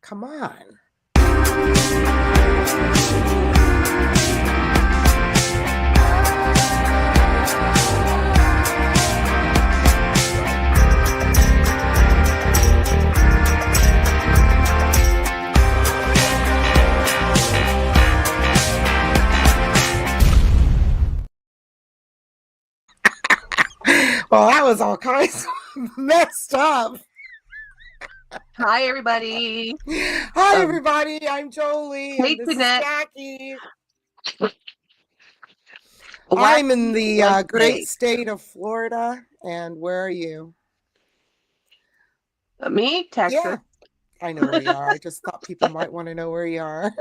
Come on. Well, that was all kinds of messed up. Hi, everybody. Hi, everybody. I'm Jolie, Hey, and this Jeanette. is Whacky. I'm in the great state of Florida, and where are you? Me, Texas. Yeah, I know where you are. I just thought people might want to know where you are.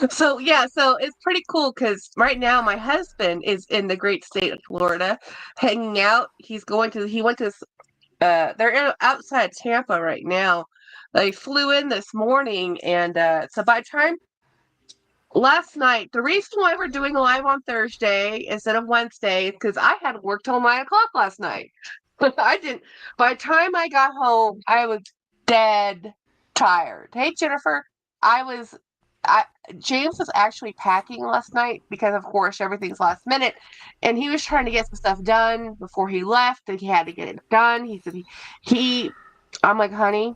So it's pretty cool because right now my husband is in the great state of Florida, hanging out. He went to they're outside of Tampa right now. They flew in this morning, and so by the time last night, the reason why we're doing a live on Thursday instead of Wednesday is because I had work till 9 o'clock last night. I didn't. By the time I got home, I was dead tired. Hey, Jennifer, I was. I James was actually packing last night because, of course, everything's last minute, and he was trying to get some stuff done before he left, and he had to get it done. He said he I'm like, honey,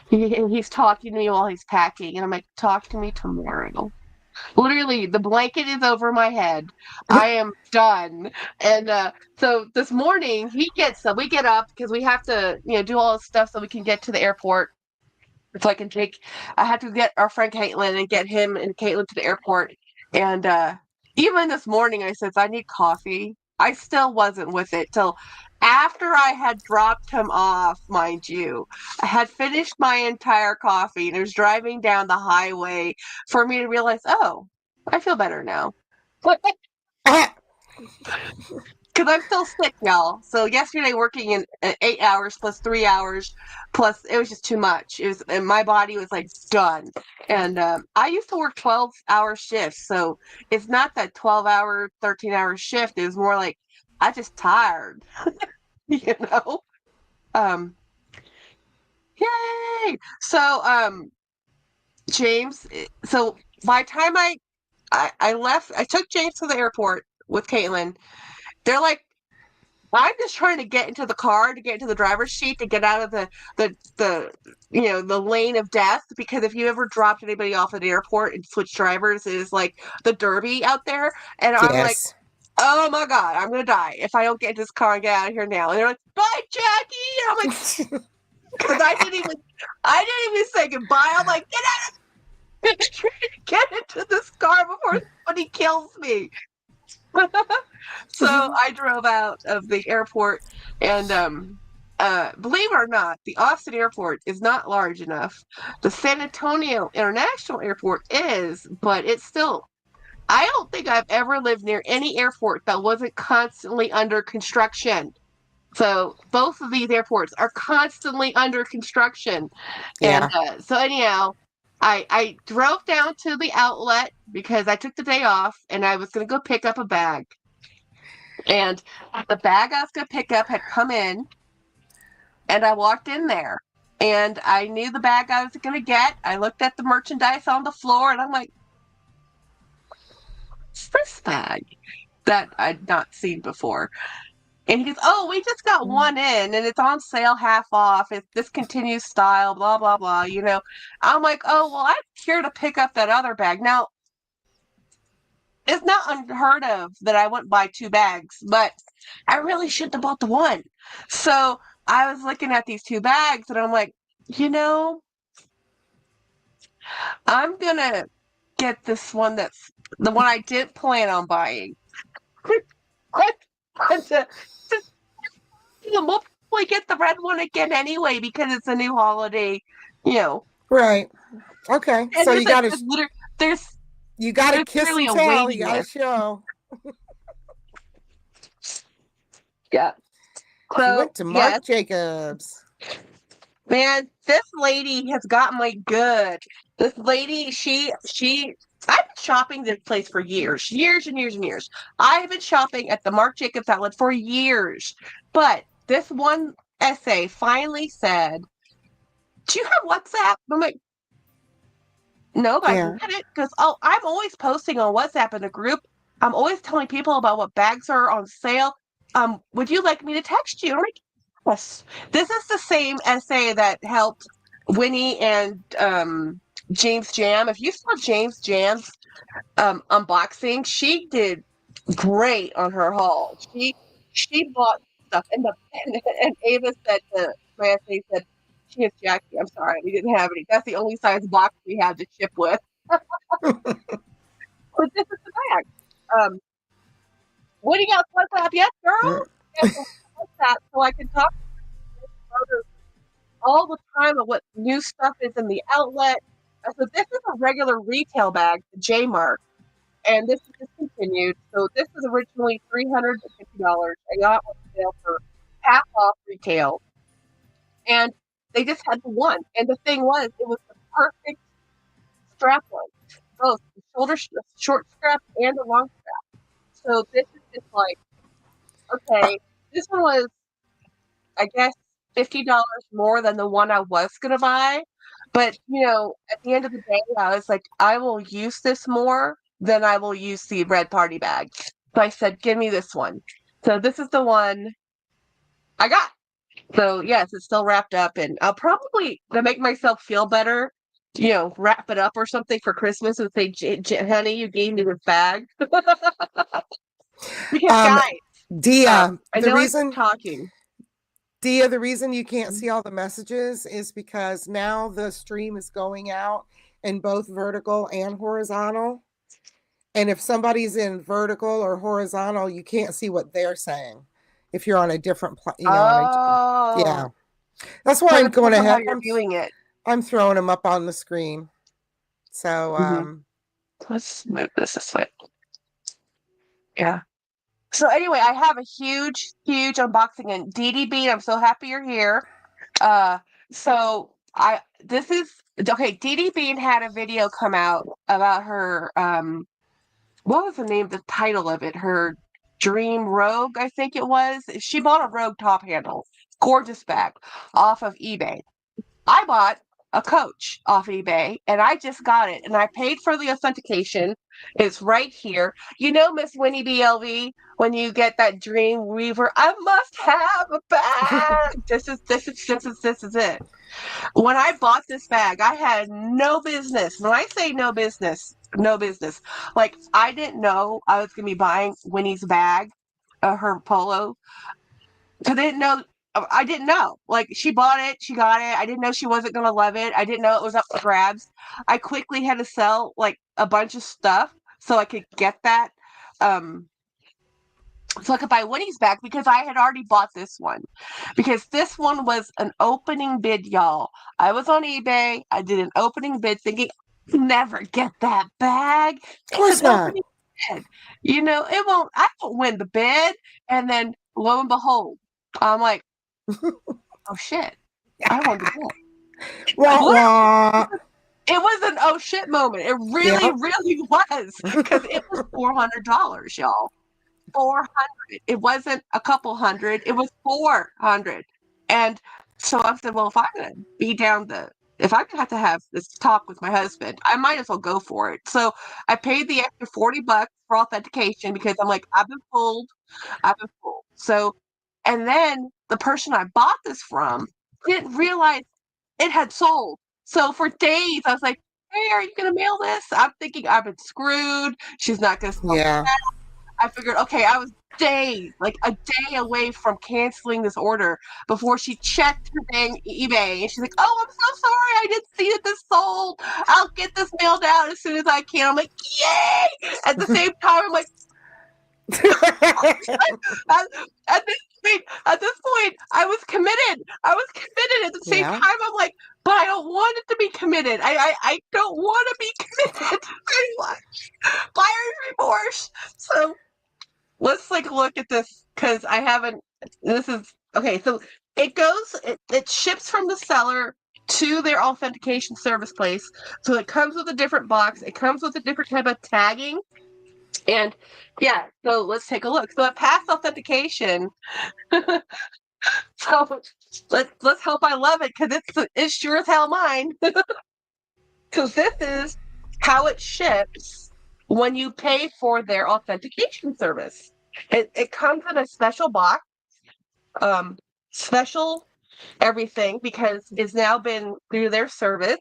he's talking to me while he's packing, and I'm like, talk to me tomorrow. Literally, the blanket is over my head. I am done. And so this morning we get up because we have to, do all this stuff so we can get to the airport. So I had to get our friend Caitlin and get him and Caitlin to the airport. And even this morning, I said, I need coffee. I still wasn't with it till after I had dropped him off, mind you. I had finished my entire coffee and I was driving down the highway for me to realize, oh, I feel better now. Because I'm still sick, y'all. So yesterday, working in 8 hours plus 3 hours, plus it was just too much. And my body was like done. And I used to work 12-hour shifts, so it's not that 12-hour, 13-hour shift. It was more like I just tired, you know. Yay! So James. So by the time I left, I took James to the airport with Caitlin. They're like, I'm just trying to get into the car, to get into the driver's seat, to get out of the lane of death. Because if you ever dropped anybody off at the airport and switched drivers, it is like the Derby out there. And I'm like, oh my God, I'm gonna die if I don't get into this car and get out of here now. And they're like, bye, Jackie. And I'm like, because I didn't even say goodbye. I'm like, get into this car before somebody kills me. So I drove out of the airport, and believe it or not, the Austin airport is not large enough. The San Antonio International Airport is, but it's still. I don't think I've ever lived near any airport that wasn't constantly under construction. So both of these airports are constantly under construction. Yeah. And so anyhow, I drove down to the outlet because I took the day off and I was going to go pick up a bag. And the bag I was going to pick up had come in, and I walked in there. And I knew the bag I was going to get. I looked at the merchandise on the floor, and I'm like, what's this bag that I'd not seen before? And he goes, oh, we just got one in, and it's on sale half off. It's discontinued style, blah, blah, blah, I'm like, oh, well, I'm here to pick up that other bag. Now, it's not unheard of that I wouldn't buy two bags, but I really shouldn't have bought the one. So I was looking at these two bags, and I'm like, I'm going to get this one that's the one I didn't plan on buying. We'll probably get the red one again anyway because it's a new holiday, Right. Okay. So you got to kiss and tell. You got to show. Yeah. So, she went to Marc Jacobs. Man, this lady has got my good. This lady, I've been shopping this place for years and years and years. I have been shopping at the Marc Jacobs outlet for years. But this one essay finally said, do you have WhatsApp? I'm like, No, but I can Yeah. get it because I'm always posting on WhatsApp in the group. I'm always telling people about what bags are on sale. Would you like me to text you? I'm like, yes. This is the same essay that helped Winnie and James Jam. If you saw James Jam's unboxing, she did great on her haul. She bought stuff, and and Ava said to my essay said she has Jackie. I'm sorry, we didn't have any. That's the only size box we had to ship with. But this is the bag. What do you got WhatsApp yet, girl? Yes, WhatsApp, so I can talk to others all the time of what new stuff is in the outlet. So this is a regular retail bag, the J Mark, and this is discontinued. So this was originally $350. I got it on sale for half off retail, and they just had the one. And the thing was, it was the perfect strap one, both the short strap and the long strap. So this is just like, okay, this one was, I guess, $50 more than the one I was gonna buy. But at the end of the day, I was like, I will use this more than I will use the red party bag. So I said, give me this one. So this is the one I got. So yes, it's still wrapped up, and I'll probably, to make myself feel better, wrap it up or something for Christmas and say, honey, you gave me this bag. Because Um, guys, Dia, I the know I keep reason talking. Dia, the reason you can't see all the messages is because now the stream is going out in both vertical and horizontal. And if somebody's in vertical or horizontal, you can't see what they're saying. If you're on a different, yeah. Oh, That's why so I'm it going depends on how ahead. you're viewing it. I'm throwing them up on the screen. So, Mhm. Let's move this way. Yeah. So anyway, I have a huge, huge unboxing, and Dee Bean, I'm so happy you're here. So this is okay. Dee Bean had a video come out about her. What was the name? The title of it? Her Dream Rogue, I think it was. She bought a Rogue top handle, gorgeous bag, off of eBay. I bought a Coach off eBay, and I just got it, and I paid for the authentication. It's right here. Miss Winnie BLV, when you get that Dream Weaver, I must have a bag. This is it. When I bought this bag, I had no business. When I say no business, no business. Like, I didn't know I was gonna be buying Winnie's bag, her polo, because I didn't know. Like, she bought it, she got it. I didn't know she wasn't gonna love it. I didn't know it was up for grabs. I quickly had to sell like a bunch of stuff so I could get that. So I could buy Winnie's bag because I had already bought this one. Because this one was an opening bid, y'all. I was on eBay. I did an opening bid thinking, never get that bag. of It's course an not. opening bid. I won't win the bid. And then lo and behold, I'm like, oh shit, I won the bid. Wah, Literally, wah. it was an oh shit moment. It really, Yep. really was. Because it was $400, y'all. 400. It wasn't a couple hundred. It was 400. And so I said, well, if I'm gonna have to have this talk with my husband, I might as well go for it. So I paid the extra $40 for authentication because I'm like, I've been fooled. I've been fooled. So, and then the person I bought this from didn't realize it had sold. So for days, I was like, hey, are you gonna mail this? I'm thinking I've been screwed. She's not gonna sell. Yeah. I figured, okay, I was days, like a day away from canceling this order before she checked her dang eBay. And she's like, oh, I'm so sorry. I didn't see that this sold. I'll get this mailed out as soon as I can. I'm like, yay! At the same time, I'm like, at, at this point, I was committed. I was committed. At the same Yeah. time, I'm like, but I don't want it to be committed. I don't want to be committed. I want buyer's remorse. So let's like look at this because I haven't. This is okay. So it ships from the seller to their authentication service place. So it comes with a different box. It comes with a different type of tagging. And yeah, so let's take a look. So it passed authentication. So let's hope I love it because it's sure as hell mine. Because this is how it ships when you pay for their authentication service. It comes in a special box, special everything, because it's now been through their service,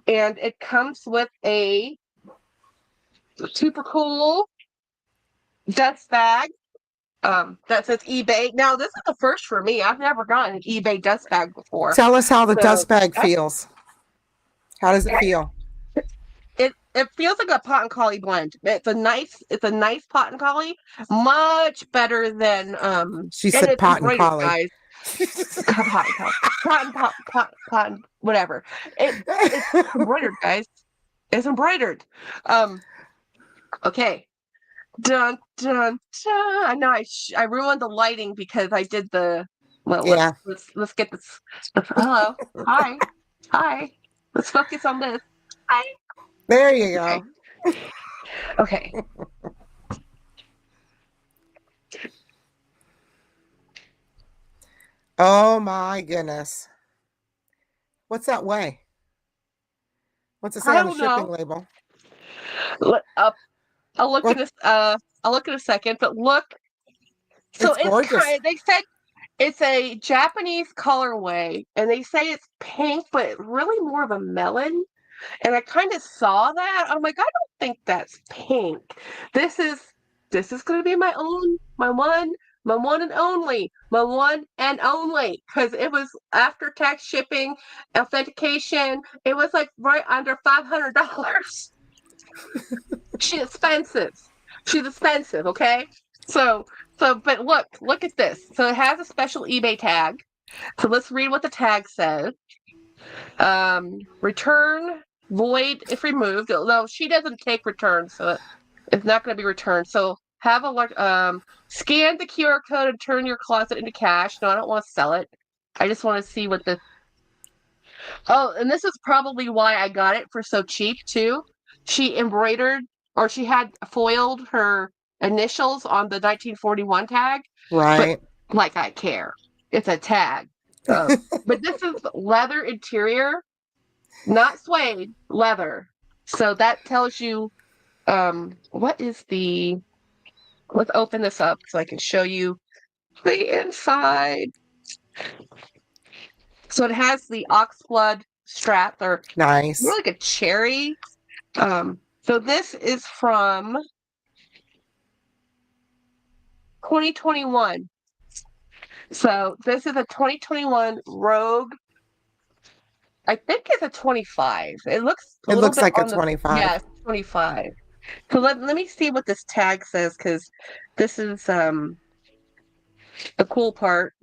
and it comes with a super cool dust bag that says eBay. Now, this is the first for me. I've never gotten an eBay dust bag before. Tell us how the So dust bag feels. How does it feel? it feels like a pot and collie blend. It's a nice pot and collie, much better than She and said it's pot and embroidered, collie. guys. Pot and collie. Cotton, whatever. It's embroidered, guys. It's embroidered. Okay. Dun dun dun. I know I ruined the lighting because I did the well. Yeah. Let's get this. Hello. Hi. Let's focus on this. Hi. There you go. Okay. Oh my goodness. What's that weigh? What's it say I on the don't shipping know. label? I'll look What? in I'll look in a second, but look. So It's gorgeous. they said it's a Japanese colorway, and they say it's pink, but really more of a melon. And I kind of saw that. I'm like, I don't think that's pink. This is going to be my one and only, because it was after tax, shipping, authentication. It was like right under $500. She's expensive. She's expensive. Okay. But look at this. So it has a special eBay tag. So let's read what the tag says. Return void if removed. Although she doesn't take returns, so it's not going to be returned. So have a scan the QR code and turn your closet into cash. No, I don't want to sell it. I just want to see what the. Oh, and this is probably why I got it for so cheap too. She embroidered, or she had foiled her initials on the 1941 tag. Right. But like I care, it's a tag. But this is leather interior, not suede, leather. So that tells you what is the. Let's open this up so I can show you the inside. So it has the oxblood strap, or Nice. more like a cherry. So this is from 2021. So this is a 2021 Rogue. I think it's a 25. It looks a It little looks bit like a on the 25. yeah, it's 25. So let me see what this tag says, because this is the cool part.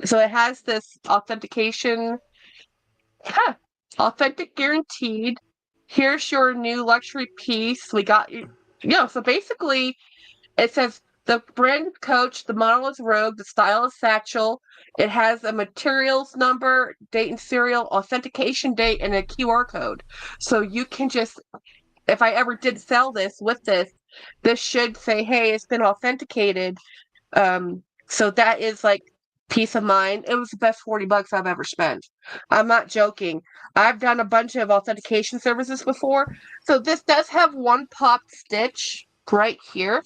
So it has this authentication, authentic guaranteed. Here's your new luxury piece. We got you. So basically it says the brand coach, the model is Rogue, the style is satchel. It has a materials number, date and serial, authentication date, and a QR code. So you can just, if I ever did sell this with this should say, hey, it's been authenticated. So that is like peace of mind. It was the best $40 I've ever spent. I'm not joking. I've done a bunch of authentication services before. So this does have one popped stitch right here.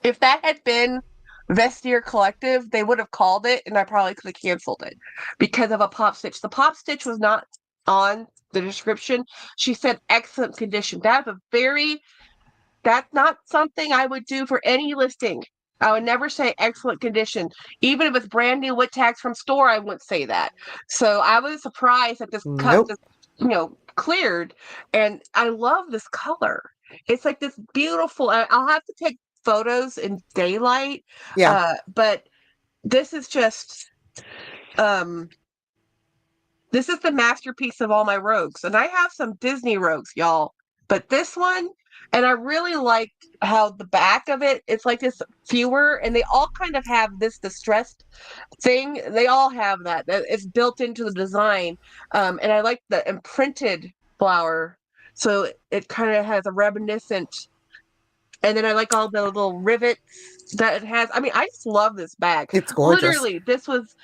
If that had been Vestiaire Collective, they would have called it, and I probably could have canceled it because of a pop stitch. The pop stitch was not on the description. She said excellent condition. That's not something I would do for any listing. I would never say excellent condition. Even if it's brand new with tags from store, I wouldn't say that. So I was surprised that this cut Nope. just, cleared. And I love this color. It's like this beautiful, I'll have to take photos in daylight. Yeah. But this is just this is the masterpiece of all my rogues. And I have some Disney rogues, y'all. But this one, and I really like how the back of it's like this fewer, and they all kind of have this distressed thing. They all have that. It's built into the design. And I like the imprinted flower. So it kind of has a reminiscent And then I like all the little rivets that it has. I mean, I just love this bag. It's gorgeous. Literally, this was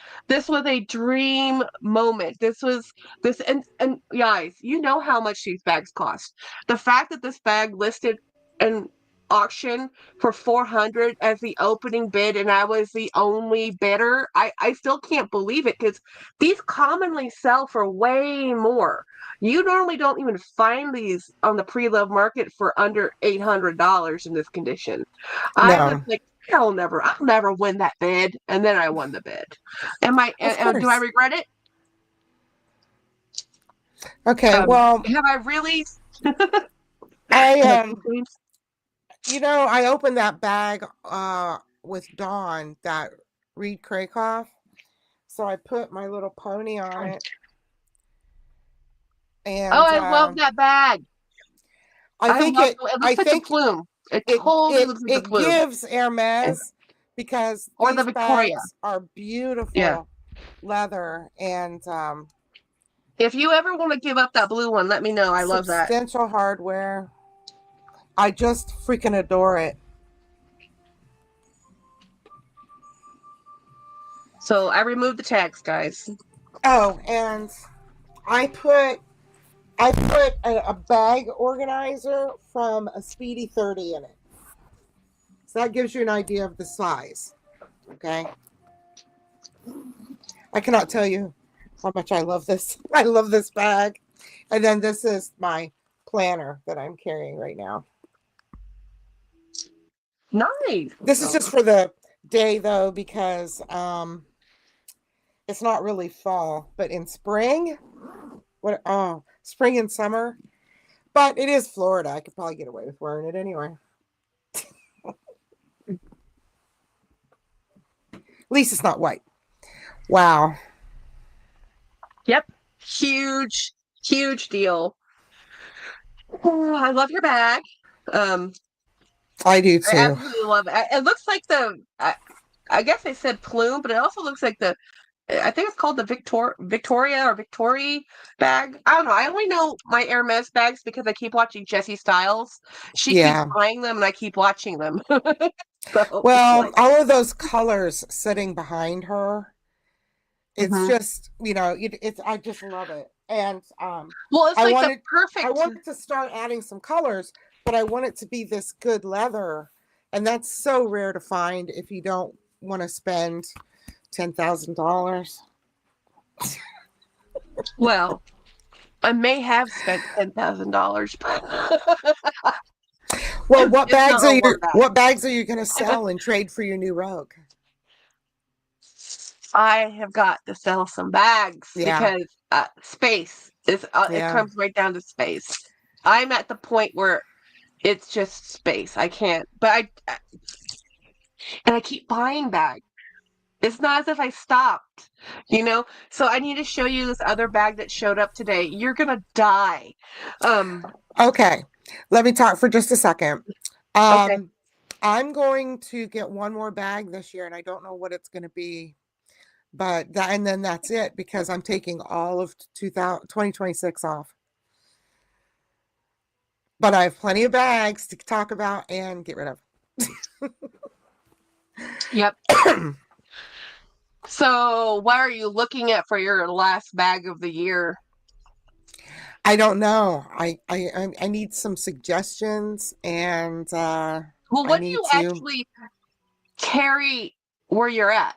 a dream moment. This and guys, you know how much these bags cost. The fact that this bag listed an auction for 400 as the opening bid and I was the only bidder, I still can't believe it because these commonly sell for way more. You normally don't even find these on the pre-love market for under $800 in this condition. I was No, like, I'll never win that bid, and then I won the bid. of Do I course. regret it? Okay, well, Have I really? I Have I complained? I opened that bag with Dawn, that Reed Krakoff. So I put my little pony on it, Oh, and I love that bag. I think It looks like the plume. It totally looks like the it plume gives Hermes, because or the these Victoria. bags are Yeah. beautiful leather and If you ever want to give up that blue one, let me know. I love that. substantial hardware. I just freaking adore it. So I removed the tags, guys. Oh, and I put a bag organizer from a Speedy 30 in it. So that gives you an idea of the size. Okay. I cannot tell you how much I love this. I love this bag. And then this is my planner that I'm carrying right now. Nice. This is just for the day though, because it's not really fall, but in spring, spring and summer. But it is Florida. I could probably get away with wearing it anyway. At least it's not white. Wow. Yep. Huge, huge deal. Oh, I love your bag. I do I too. absolutely love it. It looks like I guess they said plume, but it also looks like I think it's called the Victoria or Victory bag. I don't know. I only know my Hermes bags because I keep watching Jessie Styles. She keeps Yeah. buying them and I keep watching them. So Well, all of those colors sitting behind her, it's Mhm. just, it's I just love it. And Well, it's I like the wanted I perfect. wanted to start adding some colors, but I want it to be this good leather. And that's so rare to find if you don't want to spend $10,000. Well, I may have spent $10,000, but Well, it's not a war bag. what bags are you going to sell and trade for your new Rogue? I have got to sell some bags Yeah. because space is it Yeah. comes right down to space. I'm at the point where it's just space. I can't, and I keep buying bags. It's not as if I stopped, you know? So I need to show you this other bag that showed up today. You're gonna die. Okay. Let me talk for just a second. Okay. I'm going to get one more bag this year, and I don't know what it's going to be, but and then that's it, because I'm taking all of 2026 off. But I have plenty of bags to talk about and get rid of. Yep. So what are you looking at for your last bag of the year? I don't know. I need some suggestions, and Well, I what do need you to. actually carry where you're at?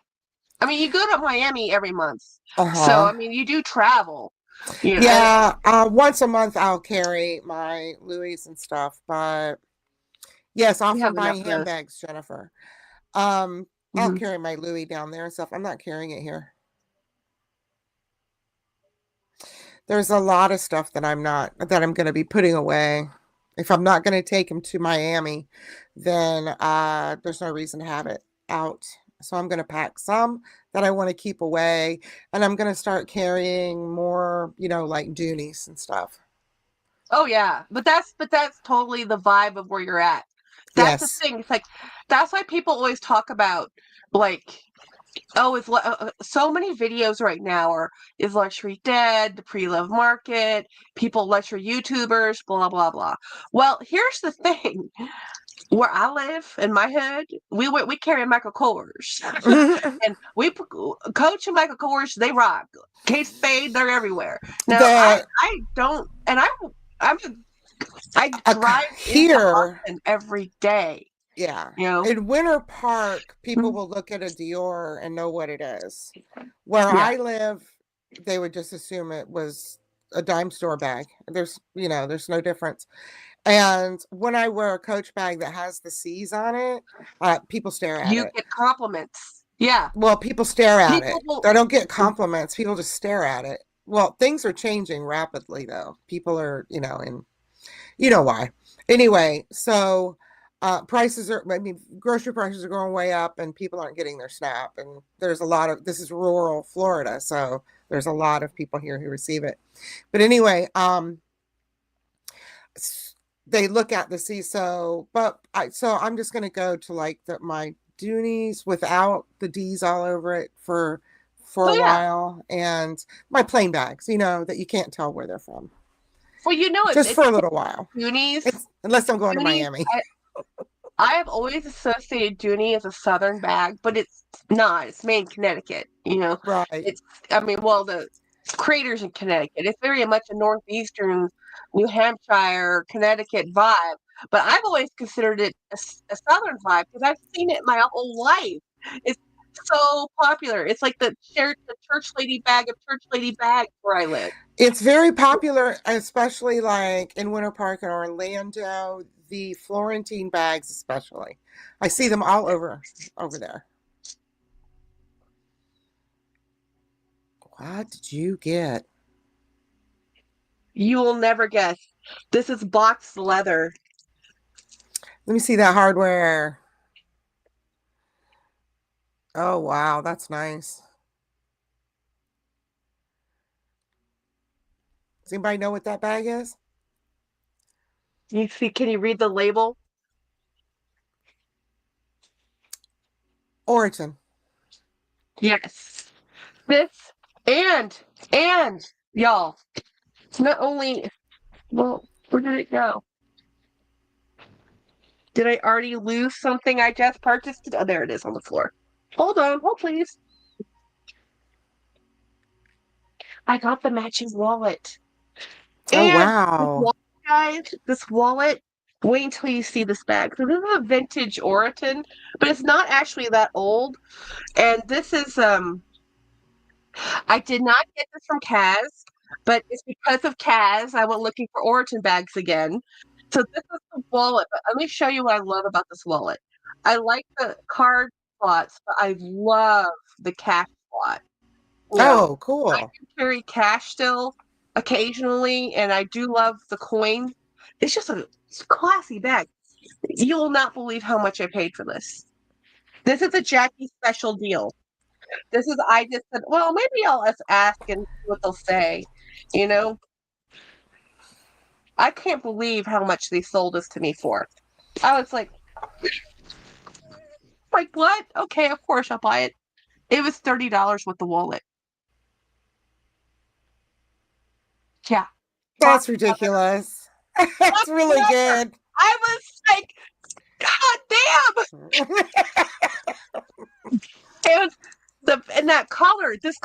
I mean, you go to Miami every month. So, I Uh-huh. mean, you do travel, and Yeah, once a month I'll carry my Louis and stuff, but yes, off you from have enough buying of those. handbags, Jennifer. I'll Hmm. carry my Louis down there and stuff. I'm not carrying it here. There's a lot of stuff that I'm going to be putting away. If I'm not going to take him to Miami, then there's no reason to have it out. So I'm going to pack some that I want to keep away, and I'm going to start carrying more, like Doonies and stuff. Oh yeah, but that's totally the vibe of where you're at. That's the Yes. thing. It's like that's why people always talk about like, oh, so many videos right now are is luxury dead, the pre-love market, people luxury YouTubers, blah blah blah. Well, here's the thing. where I live in my hood, we carry Michael Kors, and Coach and Michael Kors, they rock. Kate Spade, they're everywhere. Now that I don't, and I'm I drive into here, Austin every day. yeah, You know, in Winter Park, people Mhm. will look at a Dior and know what it is. Where Yeah, I live, they would just assume it was a dime store bag. There's no difference. And when I wear a Coach bag that has the C's on it, people stare at you it. get compliments. Yeah, Well, people stare at people it. will. I don't get compliments. People just stare at it. Well, things are changing rapidly, though. People are, and you know why. Anyway, so grocery prices are going way up and people aren't getting their SNAP. And this is rural Florida. So there's a lot of people here who receive it. But anyway, they look at the CISO, so I'm just going to go to like my Doonies without the D's all over it for Oh a yeah. while, and my plain bags, that you can't tell where they're from, Well, just for it's a little while. Goonies. It's unless I'm going to Goonies. Miami. I have always associated Dooney as a Southern bag, but it's not. It's made in Connecticut. Right. It's. I mean, well, the craters in Connecticut. It's very much a northeastern New Hampshire, Connecticut vibe. But I've always considered it a Southern vibe because I've seen it my whole life. It's so popular. It's like the church lady bag of church lady bags where I live. It's very popular, especially like in Winter Park in Orlando, the Florentine bags especially. I see them all over there. What did you get? You will never guess. This is boxed leather. Let me see that hardware. Oh, wow, that's nice. Does anybody know what that bag is? You see? Can you read the label? Origin. Yes. This and and y'all. Not only well, where did it go? Did I already lose something I just purchased? Oh, there it is on the floor. Hold please. I got the matching wallet. Oh, And this wow. wallet, guys, this wallet. Wait until you see this bag. So this is a vintage Oriton, but it's not actually that old. And this is I did not get this from Kaz, but it's because of Kaz I went looking for Oriton bags again. So this is the wallet. But let me show you what I love about this wallet. I like the card slots, but I love the cash slot. Oh, I cool. do carry cash still occasionally, and I do love the coin. It's just a classy bag. You will not believe how much I paid for this. This is a Jackie special deal. This is I just said, well, maybe I'll just ask and see what they'll say. You know, I can't believe how much they sold this to me for. I was like what? Okay, of course I'll buy it. It was $30 with the wallet. Yeah. That's ridiculous. That's really good. I was like, God damn! And that color, this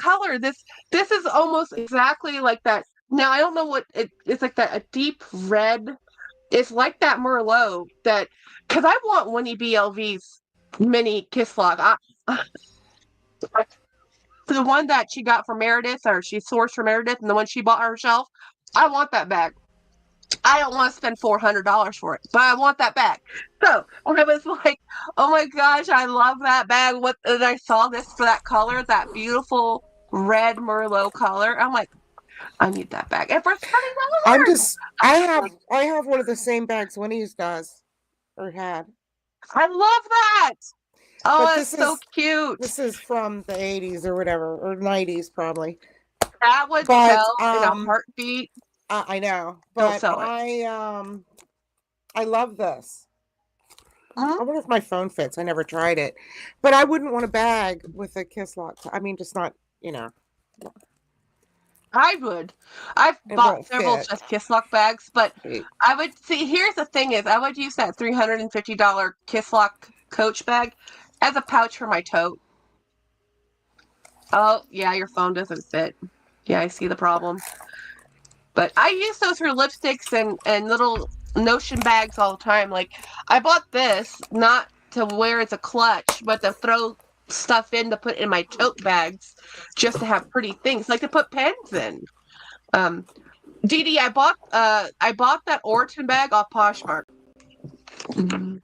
is almost exactly like that. Now I don't know what it's like that a deep red. It's like that Merlot that because I want Winnie BLV's mini kiss lock. The one that she got from Meredith or she sourced from Meredith and the one she bought herself. I want that bag. I don't want to spend $400 for it, but I want that bag. So I was like, oh my gosh, I love that bag. And I saw this for that color, that beautiful red Merlot color. I'm like, I need that bag. And for $30, I have one of the same bags Winnie's does or had. I love that. Oh, But it's so cute. this is from the 80s or whatever, or 90s probably. That would But sell in a heartbeat. I know, Don't but sell it. I love this. I wonder if my phone fits. I never tried it, but I wouldn't want a bag with a kiss lock. I mean, just not. I would. I've It bought won't several fit. just Kiss Lock bags, but Right. I would see. Here's the thing: is I would use that $350 Kiss Lock Coach bag as a pouch for my tote. Oh yeah, your phone doesn't fit. Yeah, I see the problem. But I use those for lipsticks and little Notion bags all the time. Like I bought this not to wear as a clutch, but to throw stuff in to put in my tote bags, just to have pretty things, like to put pens in. Um, Dee Dee, I bought that Orton bag off Poshmark. Mhm.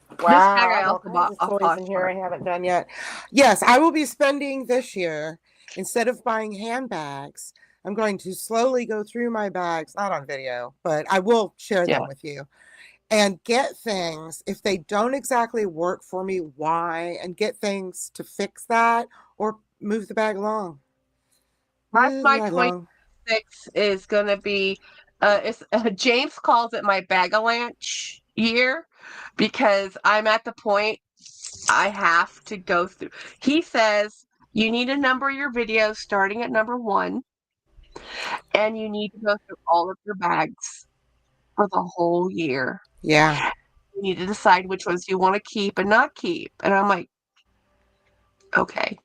This bag Wow, I I have all also kinds bought of off toys in here Poshmark. I haven't done yet. Yes, I will be spending this year, instead of buying handbags, I'm going to slowly go through my bags, not on video, but I will share Yeah. them with you, and get things. If they don't exactly work for me, why? And get things to fix that or move the bag along. That's Move my right along. 26 is gonna be it's James calls it my bag-a-lanch year because I'm at the point I have to go through. He says you need to number your videos starting at number 1 and you need to go through all of your bags for the whole year. Yeah. You need to decide which ones you want to keep and not keep. And I'm like, okay.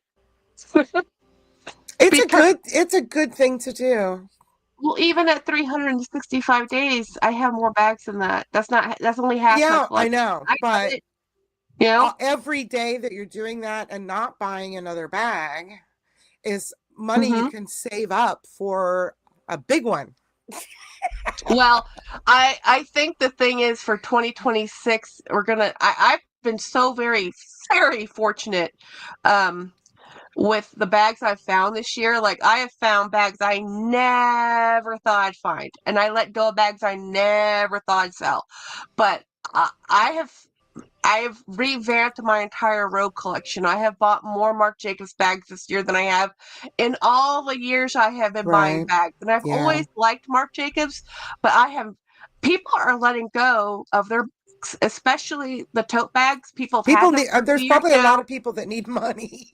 Because It's a good thing to do. well, even at 365 days, I have more bags than that. That's only half my Yeah, I collection. know, I but get it, you know? every day that you're doing that and not buying another bag is money you Hmm. can save up for a big one. Well, I think the thing is for 2026, I've been so very, very fortunate with the bags I've found this year. Like I have found bags I never thought I'd find, and I let go of bags I never thought I'd sell. But I have revamped my entire Rogue collection. I have bought more Marc Jacobs bags this year than I have in all the years I have been buying Right. bags. And I've Yeah. always liked Marc Jacobs, but people are letting go of their, especially the tote bags. People have had People them need, for a there's few years probably a lot now. of people that need money.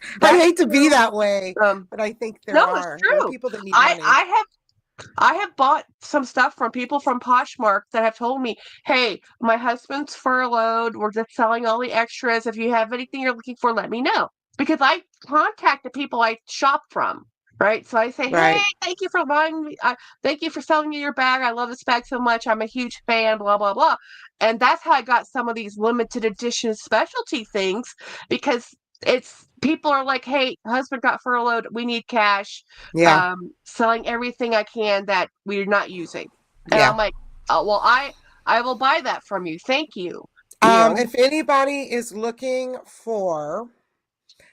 I That's hate to be true. that way, Um, but I think there no, it's are. There are true. people that need I money. I have I have bought some stuff from people from Poshmark that have told me, hey, my husband's furloughed. We're just selling all the extras. If you have anything you're looking for, let me know. Because I contact the people I shop from, right? So I say, hey, Right. thank you for buying me. Thank you for selling me your bag. I love this bag so much. I'm a huge fan, blah, blah, blah. And that's how I got some of these limited edition specialty things because it's people are like, hey, husband got furloughed. We need cash, Yeah. selling everything I can that we're not using. And Yeah. I'm like, oh, well, I will buy that from you. Thank you. You know, If anybody is looking for,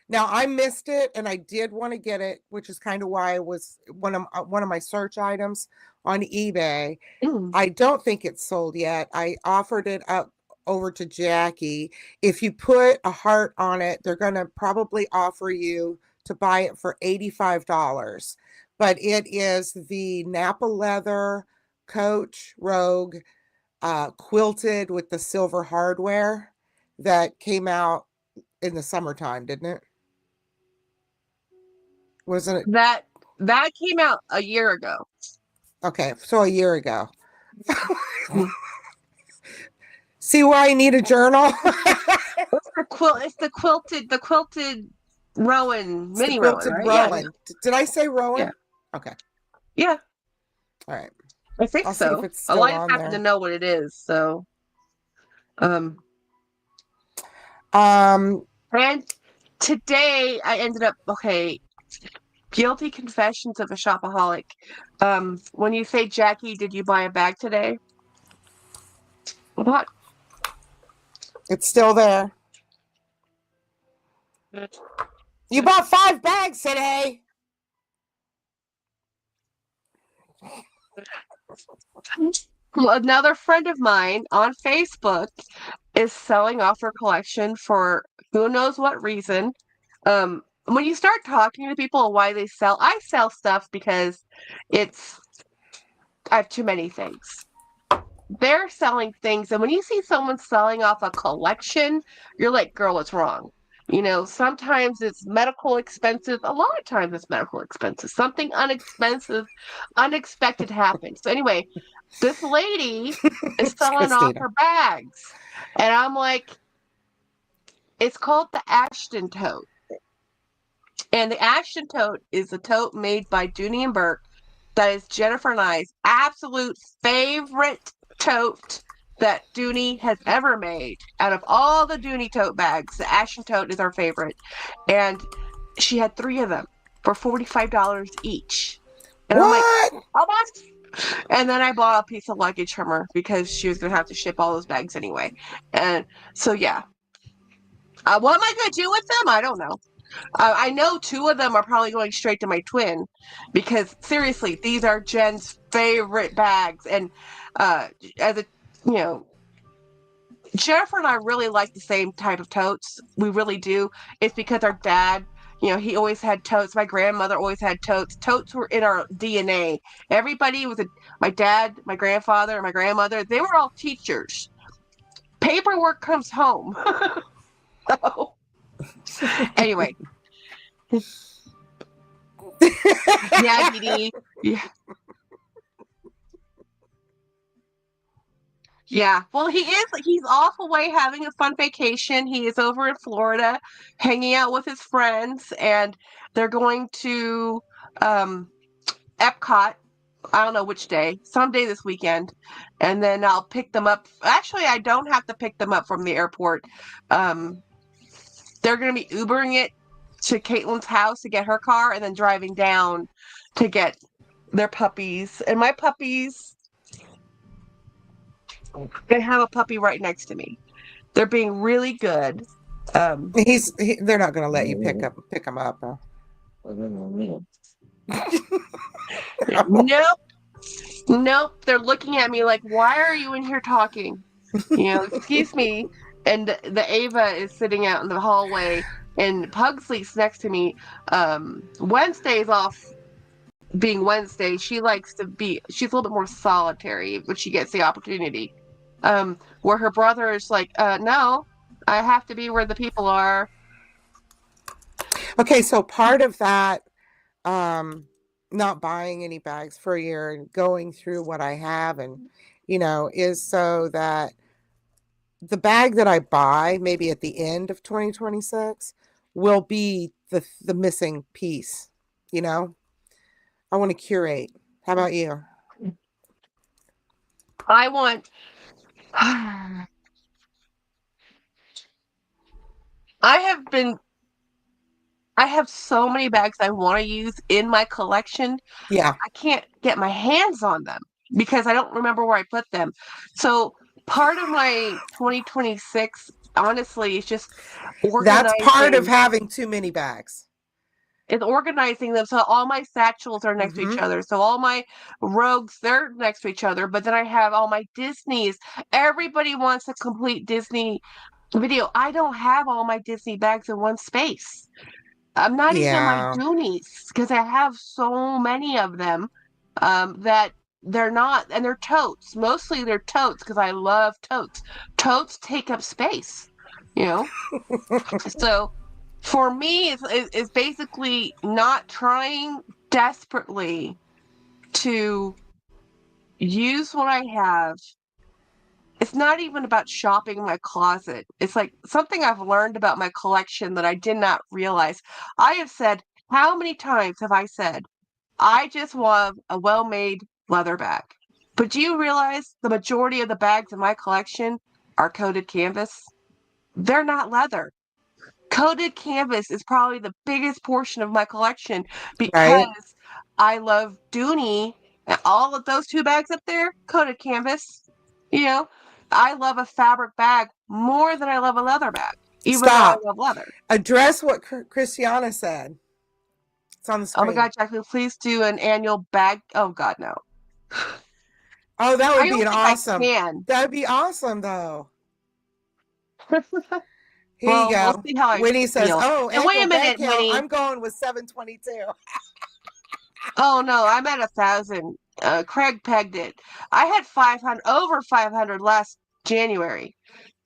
now I missed it and I did want to get it, which is kind of why it was one of my search items on eBay. mm, I don't think it's sold yet. I offered it up over to Jackie. If you put a heart on it, they're going to probably offer you to buy it for $85. But it is the Napa leather Coach Rogue quilted with the silver hardware that came out in the summertime, didn't it? Wasn't it? that that came out a year ago. Okay, so a year ago. Mm. See why I need a journal? It's the quilted Rowan, It's the mini Rowan, quilted right? Yeah, yeah, Rowan. Did I say yeah, Rowan? Okay. yeah. All right. I think I'll see if so. it's Well, still I just on happen to there. know what it is. So, um, Um, and today I ended up okay. Guilty confessions of a shopaholic. When you say Jackie, did you buy a bag today? What? it's still there. You bought 5 bags today. Well, another friend of mine on Facebook is selling off her collection for who knows what reason. When you start talking to people why they sell, I sell stuff because it's I have too many things. They're selling things, and when you see someone selling off a collection, you're like, girl, what's wrong? Sometimes it's medical expenses. A lot of times it's medical expenses. Something unexpected happens. So anyway, this lady is It's selling off Christina. her bags. And I'm like, it's called the Ashton tote. And the Ashton tote is a tote made by Dooney and Burke that is Jennifer and I's absolute favorite tote that Dooney has ever made. Out of all the Dooney tote bags, the Ashton tote is our favorite. And she had 3 of them for $45 each. And I'm like, What? how much? And then I bought a piece of luggage from her because she was going to have to ship all those bags anyway. And so, yeah. What am I going to do with them? I don't know. I know 2 of them are probably going straight to my twin because seriously, these are Jen's favorite bags. And as a, you know, Jennifer and I really like the same type of totes. We really do. It's because our dad, he always had totes. My grandmother always had totes. Totes were in our DNA. Everybody my dad, my grandfather, my grandmother, they were all teachers. Paperwork comes home. So, anyway. Yeah, Dee Dee. Yeah. Yeah. Well, he's off away having a fun vacation. He is over in Florida hanging out with his friends, and they're going to Epcot. I don't know which day, someday this weekend. And then I'll pick them up. Actually, I don't have to pick them up from the airport. They're going to be Ubering it to Caitlin's house to get her car and then driving down to get their puppies. And my puppies, they have a puppy right next to me. They're being really good. They're not going to let you pick him up. Nope. Nope. They're looking at me like, why are you in here talking? Excuse me. And the Ava is sitting out in the hallway, and Pugsley's next to me. Wednesday's off being Wednesday. She's a little bit more solitary, but she gets the opportunity. Where her brother is like, no, I have to be where the people are. Okay, so part of that, not buying any bags for a year and going through what I have and, is so that the bag that I buy maybe at the end of 2026 will be the missing piece, I want to curate. How about you? I want. I have so many bags I want to use in my collection. Yeah. I can't get my hands on them because I don't remember where I put them. So part of my 2026, honestly, is just That's part of organizing. having too many bags. It's organizing them so all my satchels are next to each other. So all my Rogues, they're next to each other. But then I have all my Disneys. Everybody wants a complete Disney video. I don't have all my Disney bags in one space. I'm not even my Yeah. Goonies because I have so many of them that they're not, and they're totes. Mostly they're totes because I love totes. Totes take up space, you know. So for me, it's basically not trying desperately to use what I have. It's not even about shopping my closet. It's like something I've learned about my collection that I did not realize. I have said, how many times have I said, I just want a well-made leather bag? But do you realize the majority of the bags in my collection are coated canvas? They're not leather. Coated canvas is probably the biggest portion of my collection Right. because I love Dooney and all of those 2 bags up there, coated canvas. I love a fabric bag more than I love a leather bag, even though I Stop. love leather. Address what Christiana said. It's on the Oh my screen. God, Jacqueline, please do an annual bag. Oh God, no. Oh, that I would be don't an think I awesome. can. That'd be awesome, though. Here you Well, we'll go. see how I Winnie says, feel. "Oh, And wait annual a bag minute, count. Winnie. I'm going with 722." Oh no, I'm at 1,000. Craig pegged it. I had 500, over 500 last January.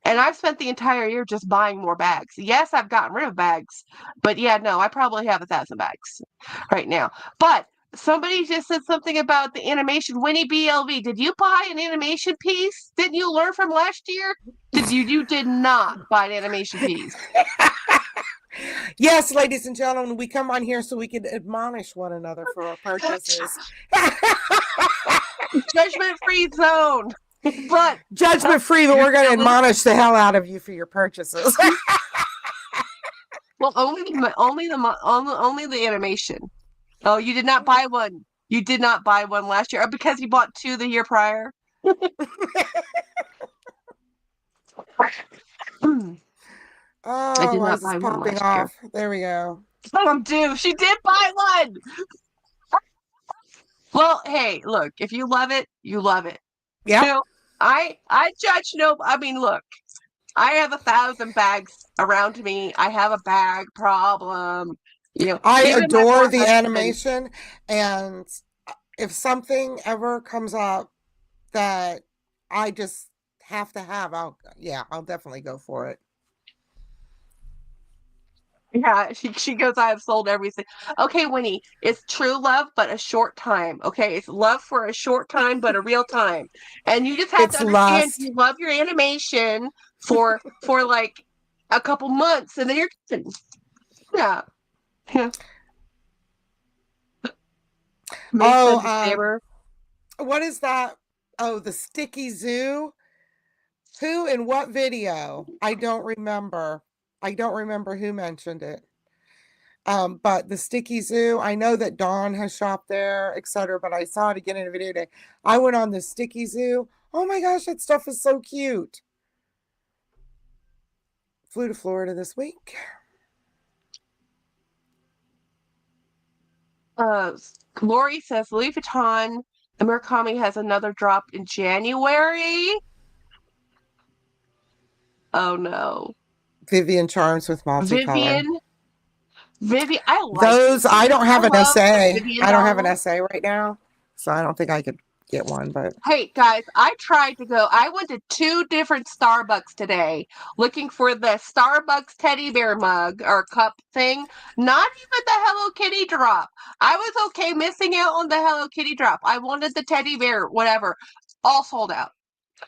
And I've spent the entire year just buying more bags. Yes, I've gotten rid of bags, but yeah, no, I probably have 1,000 bags right now. But somebody just said something about the animation. Winnie BLV, did you buy an animation piece? Didn't you learn from last year? You did not buy an animation piece. Yes, ladies and gentlemen, we come on here so we can admonish one another for our purchases. Judgment-free zone. But Judgment free, but we're going to admonish the hell out of you for your purchases. well, only the animation. Oh, you did not buy one. You did not buy one last year, or because you bought 2 the year prior. Oh, did why not is this buy one popping last year. off? There we go. Dude, she did buy one. Well, hey, look, if you love it, you love it. Yep. You know, I judge no. I mean, look, I have 1,000 bags around me. I have a bag problem. You know, I even my adore poor the husband. animation, and if something ever comes up that I just have to have, I'll definitely go for it. Yeah, she goes, I have sold everything. Okay, Winnie, it's true love, but a short time. Okay, it's love for a short time, but a real time. And you just have to It's understand lust. you love your animation for like a couple months, and then you're done. Yeah. Yeah. Mason Saber. What is that? Oh, the sticky zoo. Who in what video? I don't remember. I don't remember who mentioned it. But the Sticky Zoo, I know that Dawn has shopped there, etc. But I saw it again in a video today. I went on the Sticky Zoo. Oh my gosh, that stuff is so cute. Flew to Florida this week. Lori says Louis Vuitton Murakami has another drop in January. Oh no. Vivian Charms with multicolor. Vivian, I like Those, I don't have an love essay. Vivian I don't have an dolls. essay right now. So I don't think I could get one, but Hey guys, I went to 2 different Starbucks today looking for the Starbucks teddy bear mug or cup thing. Not even the Hello Kitty drop. I was okay missing out on the Hello Kitty drop. I wanted the teddy bear, whatever. All sold out.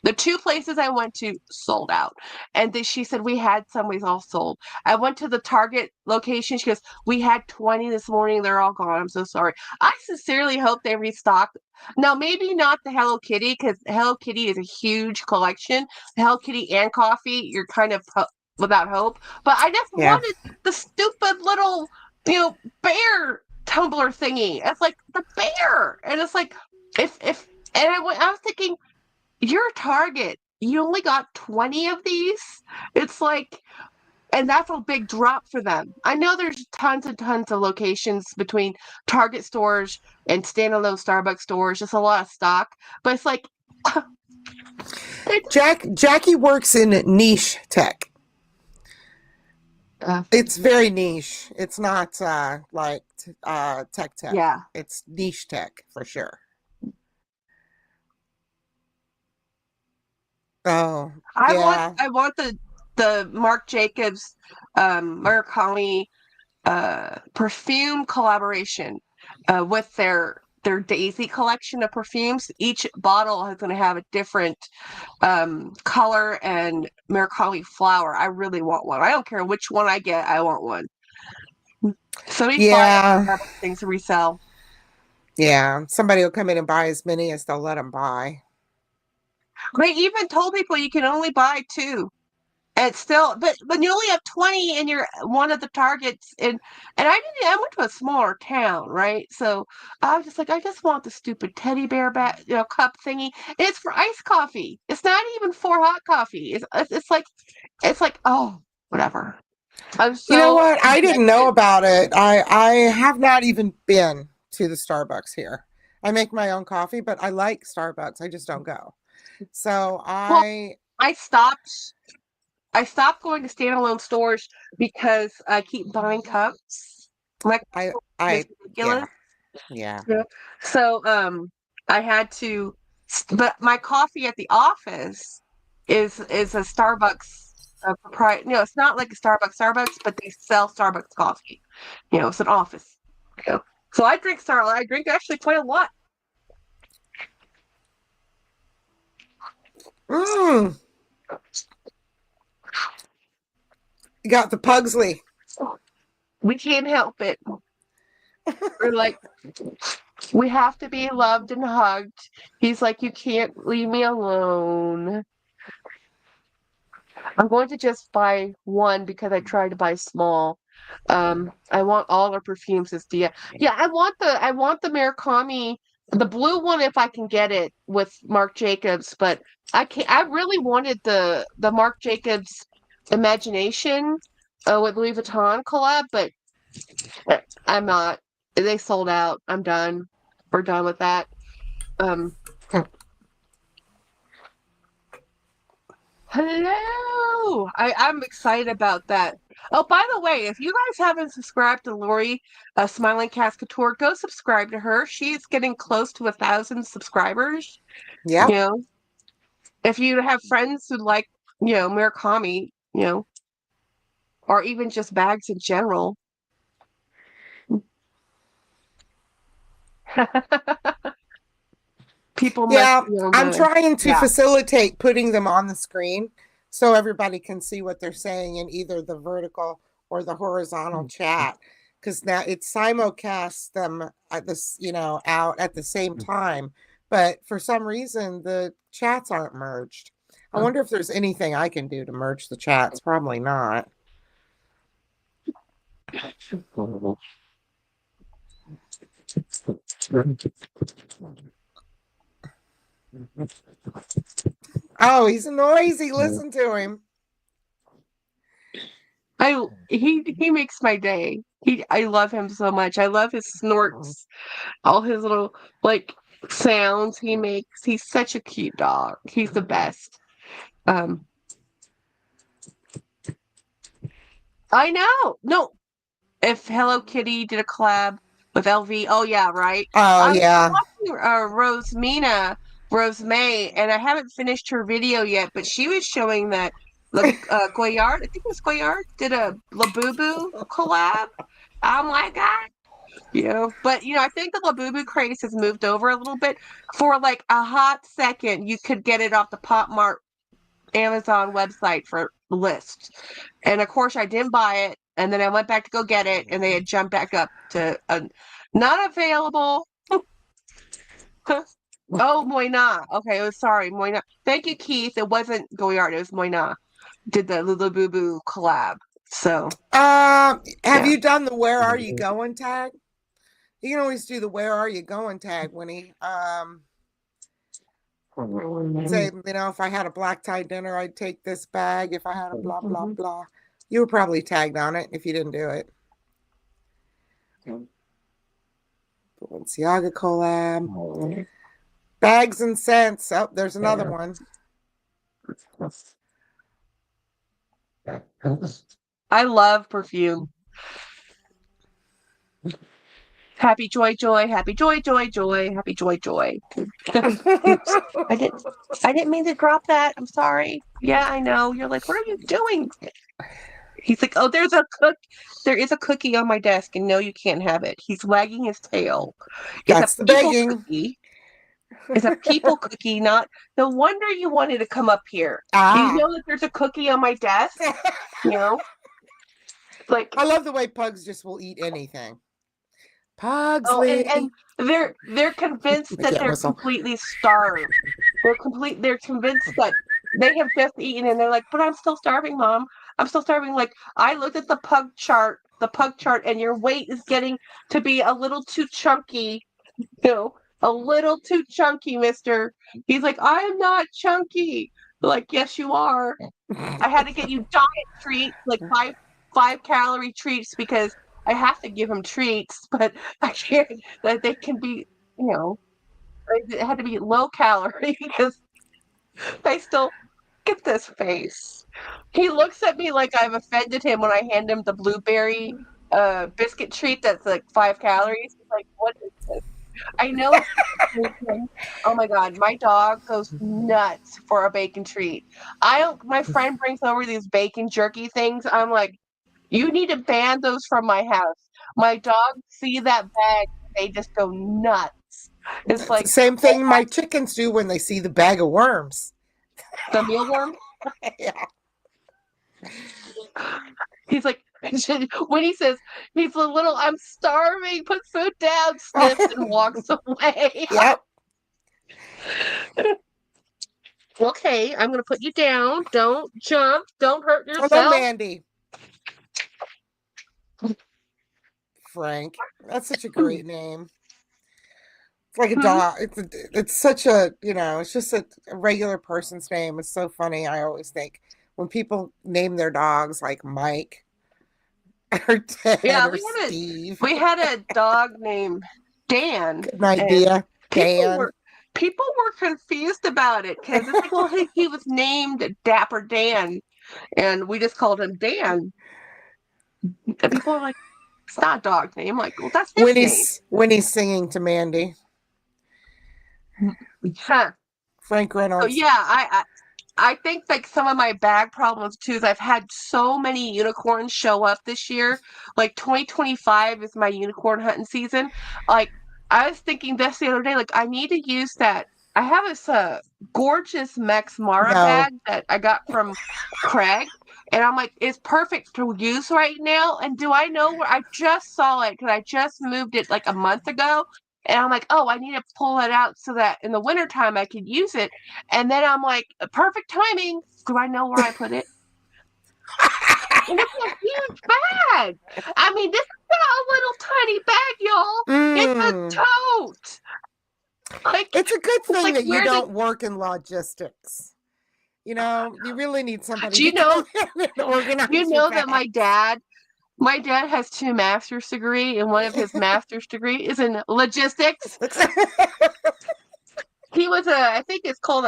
The 2 places I went to sold out. And then she said, we had some, we all sold. I went to the Target location. She goes, we had 20 this morning. They're all gone. I'm so sorry. I sincerely hope they restock. Now, maybe not the Hello Kitty, because Hello Kitty is a huge collection. Hello Kitty and coffee, you're kind of without hope. But I just yeah. wanted the stupid little, bear tumbler thingy. It's like the bear. And it's like, and I was thinking, your Target, you only got 20 of these. It's like, and that's a big drop for them. I know there's tons and tons of locations between Target stores and standalone Starbucks stores, just a lot of stock, but it's like Jackie works in niche tech. It's very niche. It's not like tech. Yeah. It's niche tech for sure. Oh, yeah. I want the Marc Jacobs Murakami perfume collaboration with their Daisy collection of perfumes. Each bottle is going to have a different color and Murakami flower. I really want one. I don't care which one I get. I want one. Somebody's buying things to resell. Yeah, somebody will come in and buy as many as they'll let them buy. They even told people you can only buy 2. And still, but you only have 20 and you're one of the targets. And I went to a smaller town, right? So I was just like, I just want the stupid teddy bear cup thingy. And it's for iced coffee. It's not even for hot coffee. It's like, oh, whatever. You know what? I didn't know about it. I have not even been to the Starbucks here. I make my own coffee, but I like Starbucks. I just don't go. So I stopped going to standalone stores because I keep buying cups. Like it's ridiculous. Yeah. So I had to, but my coffee at the office is a Starbucks no, it's not like a Starbucks, but they sell Starbucks coffee. It's an office. So I drink Starlight. I drink actually quite a lot. Mm. You got the Pugsley. We can't help it. We're like, we have to be loved and hugged. He's like, you can't leave me alone. I'm going to just buy one because I tried to buy small. I want all our perfumes this year. Yeah, I want the Murakami, the blue one if I can get it with Marc Jacobs, but I can't. I really wanted the Marc Jacobs Imagination with Louis Vuitton collab, but I'm not. They sold out. I'm done. We're done with that. Um, Hello. I'm excited about that. Oh, by the way, if you guys haven't subscribed to Lori, Smiling Cascator, go subscribe to her. She's getting close to 1,000 subscribers. You Yep. know, if you have friends who like, Murakami, or even just bags in general. People must Yeah, feel I'm the trying to yeah. facilitate putting them on the screen so everybody can see what they're saying in either the vertical or the horizontal chat. Because now it simulcasts them at this, out at the same time. But for some reason, the chats aren't merged. I wonder if there's anything I can do to merge the chats. Probably not. Oh, he's noisy. Listen to him. He makes my day. I love him so much. I love his snorts, all his little like sounds he makes. He's such a cute dog. He's the best. Um, I know. No, if Hello Kitty did a collab with LV, oh yeah, right. Oh, I was yeah. watching Rose May, and I haven't finished her video yet, but she was showing that Goyard, I think it was Goyard, did a Labubu collab. I'm like, but I think the Labubu craze has moved over a little bit. For like a hot second, you could get it off the Pop Mart Amazon website for list. And of course, I didn't buy it. And then I went back to go get it, and they had jumped back up to not available. Oh, Moina. Okay, it was sorry, Moina. Thank you, Keith. It wasn't Goyard, it was Moina. Did the Lulu collab. So, Have yeah. you done the "Where are you going" tag? You can always do the "Where are you going" tag when he say, if I had a black tie dinner, I'd take this bag. If I had a blah blah blah, you were probably tagged on it if you didn't do it. Balenciaga collab, bags and cents. Oh, there's another one. I love perfume. Happy joy, joy, happy joy, joy, joy, happy joy, joy. Oops. I didn't mean to drop that. I'm sorry. Yeah, I know. You're like, what are you doing? He's like, oh, there is a cookie on my desk, and no, you can't have it. He's wagging his tail. It's a That's the people begging. cookie. It's a people cookie, not no wonder you wanted to come up here. Do you Ah. know that there's a cookie on my desk? You know? Like, I love the way pugs just will eat anything. oh, and Pugsley. they're convinced I that can't they're whistle. completely starved. They're convinced that they have just eaten, and they're like, but I'm still starving, Mom. I'm still starving. Like, I looked at the pug chart, and your weight is getting to be a little too chunky, a little too chunky, mister. He's like, I'm not chunky. Like, yes, you are. I had to get you diet treats, like five calorie treats because I have to give him treats, but I can't. That they can be, it had to be low calorie because I still get this face. He looks at me like I've offended him when I hand him the blueberry biscuit treat that's like 5 calories. He's like, what is this? I know it's bacon. Oh my God, my dog goes nuts for a bacon treat. I don't, my friend brings over these bacon jerky things. I'm like, you need to ban those from my house. My dogs see that bag, they just go nuts. It's It's the like same thing my chickens do when they see the bag of worms. the mealworm. Yeah. He's like, when he says he's a little, I'm starving, put food down, sniffs and walks away. Yep. Okay, I'm gonna put you down. Don't jump. Don't hurt Hello, yourself. Mandy. Frank. That's such a great name. It's like a dog. It's such a, it's just a regular person's name. It's so funny. I always think when people name their dogs like Mike or Ted Yeah, or Steve. we had a dog named Dan, Good and idea. people Dan. were people were confused about it because it's like, well, he was named Dapper Dan, and we just called him Dan. And people are like, it's not a dog name. Like, well, that's his name. When he's singing to Mandy. Huh. Frank So Reynolds. yeah, I think like some of my bag problems too is I've had so many unicorns show up this year. Like 2025 is my unicorn hunting season. Like I was thinking this the other day, like I need to use that. I have this gorgeous Max Mara No. bag that I got from Craig, and I'm like, it's perfect to use right now. And do I know where I just saw it because I just moved it like a month ago. And I'm like, oh, I need to pull it out so that in the wintertime I could use it. And then I'm like, perfect timing. Do I know where I put it? And it's a huge bag. I mean, this is not a little tiny bag, y'all. It's a tote. Like It's a good thing like that you where don't work in logistics. You really need somebody do you to know? come in and organize You your know that bag. my dad has 2 master's degree, and one of his master's degree is in logistics. He was I think it's called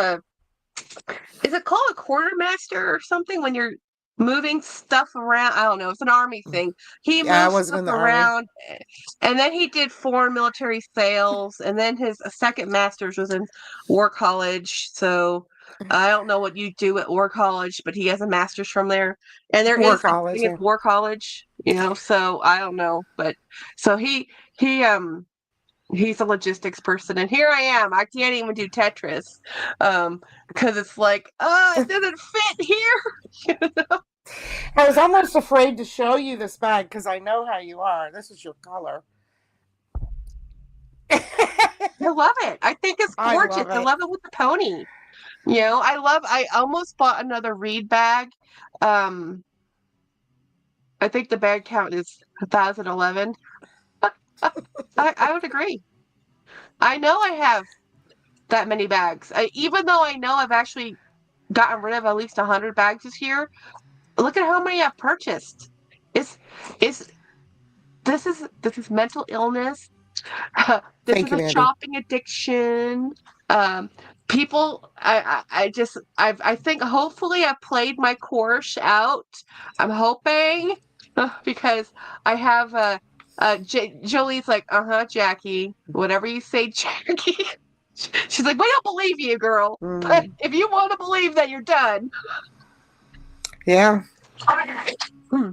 is it called a quartermaster or something when you're moving stuff around? I don't know. It's an army thing. He Yeah, I moved wasn't stuff in the army. around, and then he did foreign military sales, and then his second master's was in war college. So I don't know what you do at war college, but he has a master's from there, and there War is such college. thing as Yeah. war college, So I don't know, but so he he's a logistics person, and here I am. I can't even do Tetris, because it's like, oh, it doesn't fit here. I was almost afraid to show you this bag because I know how you are. This is your color. I love it. I think it's I gorgeous. love I it. love it with the pony. I almost bought another reed bag. Um, I think the bag count is 1,011. I would agree. I know I have that many bags. Even though I know I've actually gotten rid of at least 100 bags this year, look at how many I've purchased. It's it's this is mental illness. This Thank is you, a Mandy. shopping addiction. Um, people, I think hopefully I played my course out. I'm hoping because I have Jolie's like, Jackie, whatever you say, Jackie. She's like, we don't believe you, girl. But if you want to believe that you're done. Yeah. Hmm.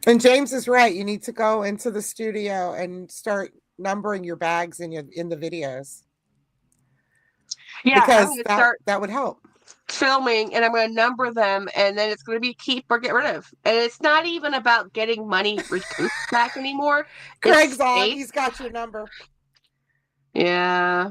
And James is right. You need to go into the studio and start numbering your bags in the videos Yeah, I'm because gonna start that would help. filming, and I'm going to number them, and then it's going to be keep or get rid of. And it's not even about getting money recouped back anymore. It's Craig's on. safe. He's got your number. Yeah,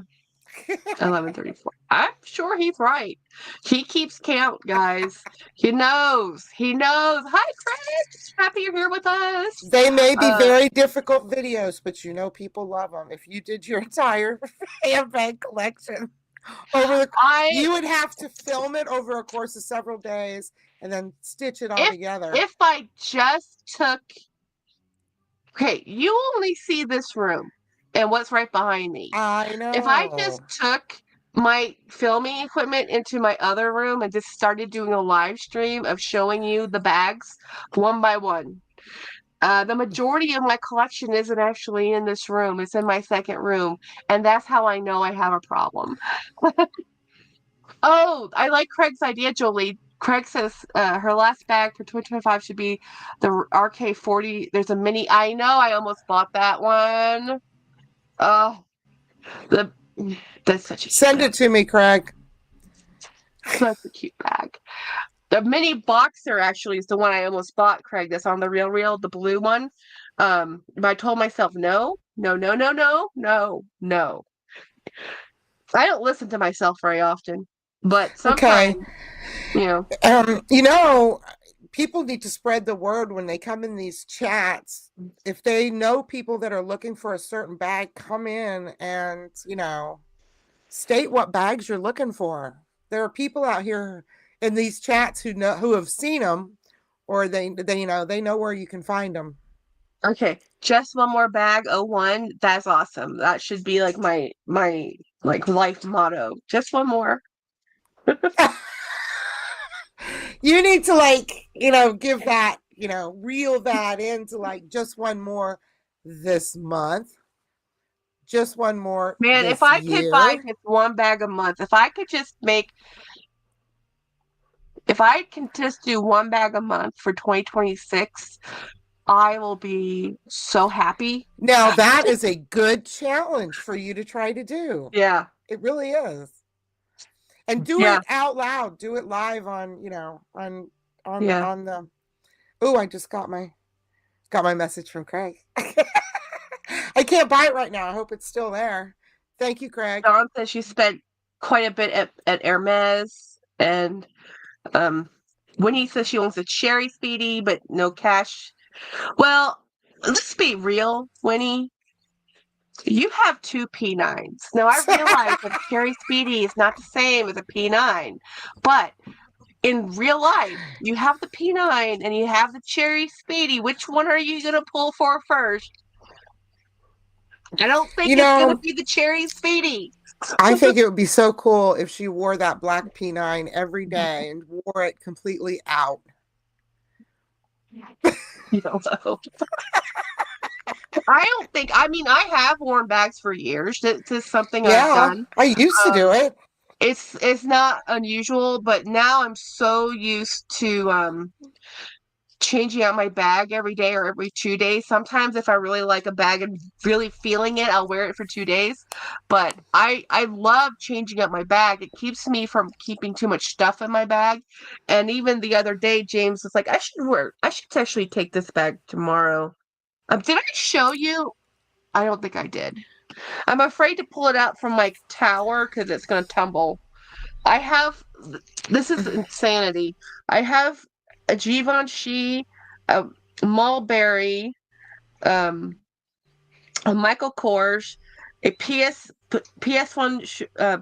11:34. I'm sure he's right. He keeps count, guys. He knows. He knows. Hi, Craig. Happy you're here with us. They may be very difficult videos, but people love them. If you did your entire handbag collection you would have to film it over a course of several days and then stitch it all together. If I just took, okay, you only see this room and what's right behind me. I know. If I just took my filming equipment into my other room and just started doing a live stream of showing you the bags one by one, The majority of my collection isn't actually in this room. It's in my second room, and that's how I know I have a problem. Oh, I like Craig's idea, Jolie. Craig says her last bag for 2025 should be the RK40. There's a mini. I know. I almost bought that one. Oh, the that's such a cute Send bag. it to me, Craig. Such a cute bag. The mini boxer actually is the one I almost bought, Craig. That's on the Real, the blue one. But I told myself no, no, no, no, no, no, no. I don't listen to myself very often, but sometimes, Okay. you know. You know, people need to spread the word when they come in these chats. If they know people that are looking for a certain bag, come in and, state what bags you're looking for. There are people out here in these chats who have seen them, or they know where you can find them. Okay, just one more bag. Oh, one. That's awesome. That should be like my like life motto. Just one more. You need to give that, reel that into like just one more this month, just one more Man, if this I could buy year. just one bag a month, if I can just do one bag a month for 2026, I will be so happy. Now that is a good challenge for you to try to do. Yeah. It really is. And do Yeah. it out loud. Do it live on, Yeah. on the. Oh, I just got my message from Craig. I can't buy it right now. I hope it's still there. Thank you, Craig. Dawn says she spent quite a bit at Hermes, and Winnie says she wants a cherry speedy, but no cash. Well, let's be real, Winnie. You have two P9s. Now I realize that a cherry speedy is not the same as a P9, but in real life, you have the P9 and you have the cherry speedy. Which one are you gonna pull for first? I don't think You it's gonna know, be the cherry speedy. I think it would be so cool if she wore that black P9 every day and wore it completely out. You don't know. I don't think. I mean, I have worn bags for years. This is something I've Yeah, done. I used to do Um, it. it's not unusual, but now I'm so used to changing out my bag every day or every 2 days. Sometimes if I really like a bag and really feeling it, I'll wear it for 2 days. But I love changing up my bag. It keeps me from keeping too much stuff in my bag. And even the other day, James was like, I should actually take this bag tomorrow. Did I show you? I don't think I did. I'm afraid to pull it out from my tower because it's going to tumble. I have, this is insanity. I have a Givenchy, a Mulberry, um, a Michael Kors, a PS1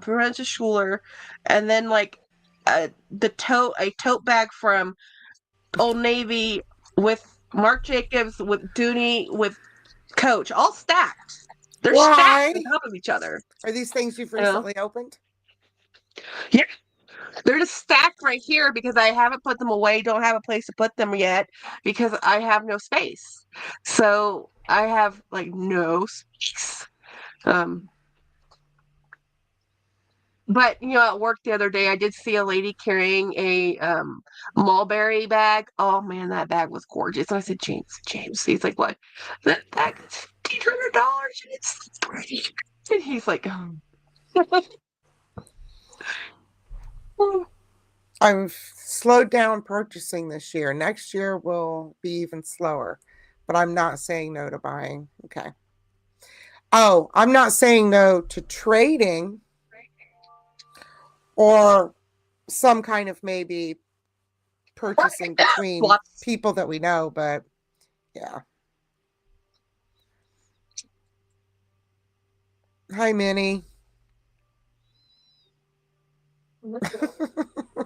Parenza Schuler, and then like a tote bag from Old Navy with Marc Jacobs, with Dooney, with Coach, all stacked. They're stacked on Why? top of each other. Are these things you've You know? recently opened? Yeah, they're just stacked right here because I haven't put them away, don't have a place to put them yet because I have no space. So I have like no space. Um, but at work the other day, I did see a lady carrying a mulberry bag. Oh man, that bag was gorgeous. And I said, James. He's like, what? That bag is $1,500 and it's so pretty. And he's like, oh. I've slowed down purchasing this year. Next year will be even slower, but I'm not saying no to buying. Okay. Oh, I'm not saying no to trading or some kind of maybe purchasing between What? people that we know, but yeah. Hi, Minnie.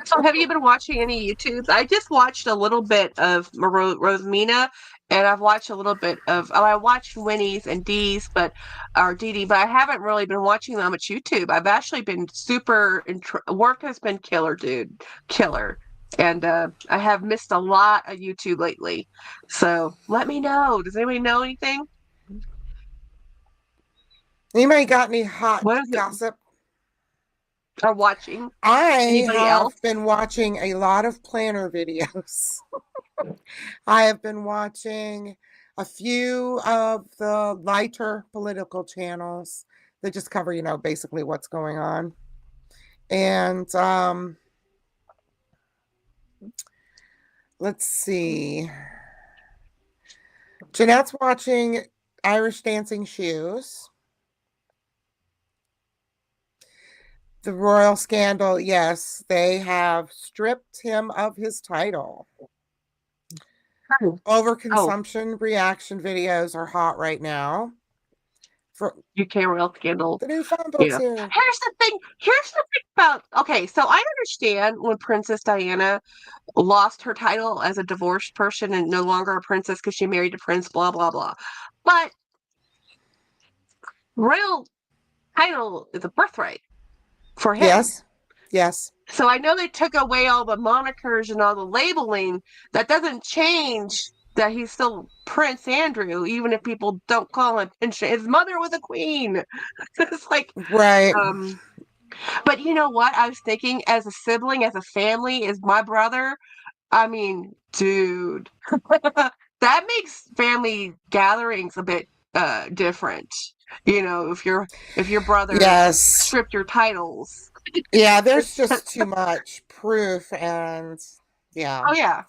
So have you been watching any YouTubes? I just watched a little bit of Rosemina, and I've watched a little bit of I watched Winnie's and Dee's, or Dee Dee, but I haven't really been watching that much YouTube. I've actually been super work has been killer, dude. Killer. And I have missed a lot of YouTube lately. So let me know. Does anybody know anything? Anybody got any hot What is it? gossip? Are watching? I Anybody else? have been watching a lot of planner videos. I have been watching a few of the lighter political channels that just cover, basically what's going on. And let's see. Jeanette's watching Irish Dancing Shoes. The royal scandal, yes, they have stripped him of his title. Oh, Overconsumption reaction videos are hot right now. For UK royal scandal. the new phone book's Yeah. here. Here's the thing about, okay, so I understand when Princess Diana lost her title as a divorced person and no longer a princess because she married a prince, blah blah blah. But royal title is a birthright for him. Yes, yes. So I know they took away all the monikers and all the labeling. That doesn't change that he's still Prince Andrew, even if people don't call him his mother was a queen. It's like, Right. um, but you know what? I was thinking as a sibling, as a family, as my brother. I mean, dude, that makes family gatherings a bit different. If your brother Yes. stripped your titles. Yeah, there's just too much proof, and yeah. Oh yeah.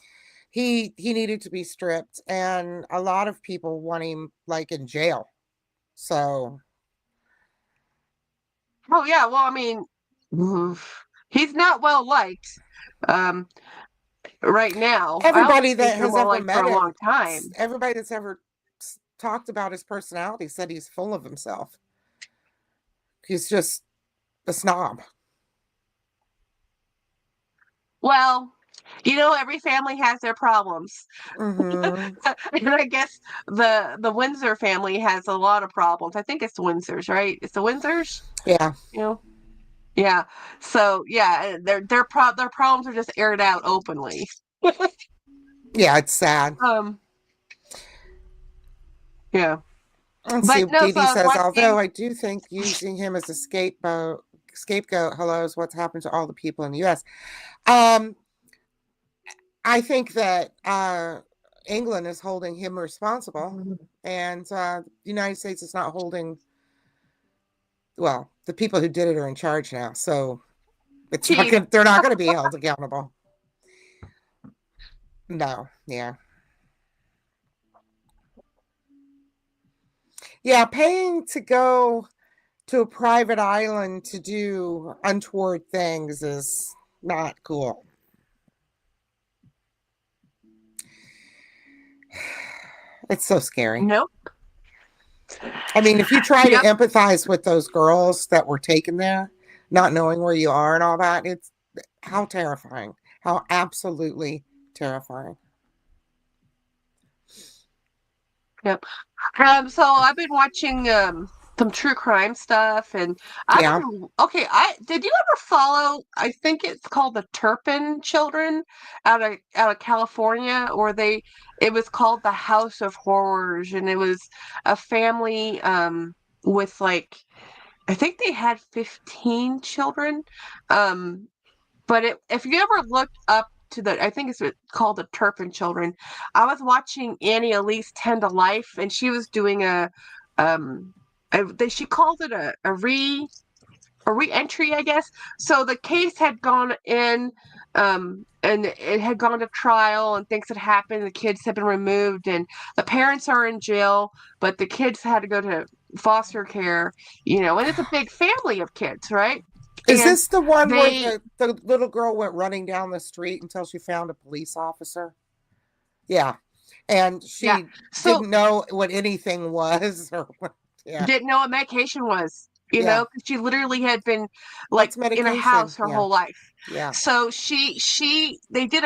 He needed to be stripped, and a lot of people want him like in jail. So Oh yeah. Well, I mean, he's not well liked um, right now. I don't everybody think that they're has well ever liked for met a him, long time. everybody that's ever talked about his personality said he's full of himself. He's just a snob. Well, every family has their problems. Hmm. And I guess the Windsor family has a lot of problems. I think it's the Windsors, right? It's the Windsors, Yeah. you know. Yeah. So yeah, their problems are just aired out openly. Yeah, it's sad. Um. Yeah. Let's see. But no. Dee So Dee I was says, watching. although I do think using him as a scapegoat, hello, is what's happened to all the people in the US. Um, I think that England is holding him responsible, and the United States is not holding. Well, the people who did it are in charge now, so Chief. they're not going to be held accountable. No, yeah, yeah. Paying to go to a private island to do untoward things is not cool. It's so scary. Nope. I mean, if you try to Yep. empathize with those girls that were taken there, not knowing where you are and all that, it's how terrifying. How absolutely terrifying. Yep. So I've been watching some true crime stuff, and I've Yeah. been okay. I did you ever follow? I think it's called the Turpin children out of California, or it was called the House of Horrors, and it was a family with like I think they had 15 children. Um, but if you ever looked up to I think it's called the Turpin Children. I was watching Annie Elise Tend to Life, and she was doing um, she called it a re-entry, I guess. So the case had gone in, and it had gone to trial, and things had happened. The kids had been removed, and the parents are in jail, but the kids had to go to foster care, and it's a big family of kids, right? Is And this the one where they the little girl went running down the street until she found a police officer? Yeah. And Yeah. she So didn't know what anything was or what. Yeah. didn't know what medication was, Yeah. because she literally had been like What's in a medication? house her Yeah. whole life. Yeah. So they did